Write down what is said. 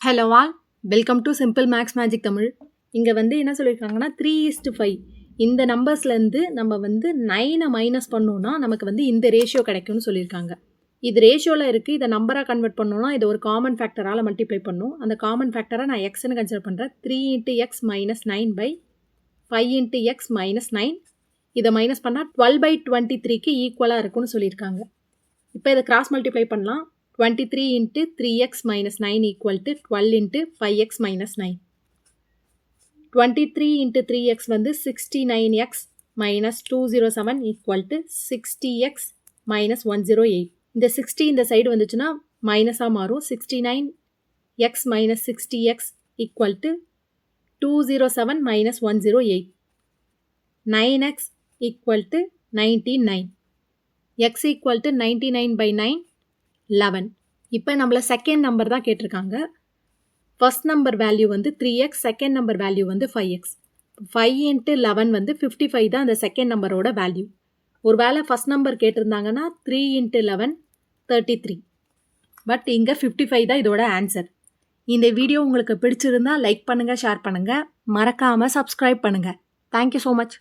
Hello all, welcome to simple maths magic Tamil. இங்கே வந்து என்ன சொல்லியிருக்காங்கன்னா 3:5 இந்த நம்பர்ஸ்லேருந்து நம்ம வந்து 9 மைனஸ் பண்ணோன்னா நமக்கு வந்து இந்த ரேஷியோ கிடைக்கும்னு சொல்லியிருக்காங்க. இது ரேஷியோவில் இருக்குது. இதை நம்பராக கன்வெர்ட் பண்ணோன்னா இது ஒரு காமன் ஃபேக்டரால் மல்டிப்ளை பண்ணும். அந்த காமன் ஃபேக்டரை நான் எக்ஸ்ன்னு கன்சிடர் பண்ணுறேன். 3 × x மைனஸ் 9/5 × x மைனஸ் 9. இதை மைனஸ் பண்ணால் 12/23க்கு ஈக்குவலாக இருக்கும்னு சொல்லியிருக்காங்க. இப்போ இதை கிராஸ் மல்டிப்ளை பண்ணலாம். 23 × 3x minus 9 equal to 12 × 5x minus 9. 23 × 3x வந்து 69x minus 207 equal to 60x minus 108. இந்த 60 இந்த சைடு வந்துச்சுன்னா மைனஸாக மாறும். 69x minus 60x equal to 207 minus 108. 9x equal to 99. x equal to 99/9. 11. இப்போ நம்மள செகண்ட் நம்பர் தான் கேட்டிருக்காங்க. ஃபர்ஸ்ட் நம்பர் வேல்யூ வந்து 3x, செகண்ட் நம்பர் வேல்யூ வந்து 5x. 5 × 11 வந்து 55 தான் அந்த செகண்ட் நம்பரோட வேல்யூ. ஒரு வேளை ஃபர்ஸ்ட் நம்பர் கேட்டிருந்தாங்கன்னா 3 × 11 33. பட் இங்கே 55 தான் இதோட ஆன்சர். இந்த வீடியோ உங்களுக்கு பிடிச்சிருந்தா லைக் பண்ணுங்கள், ஷேர் பண்ணுங்கள், மறக்காமல் சப்ஸ்கிரைப் பண்ணுங்கள். Thank you so much.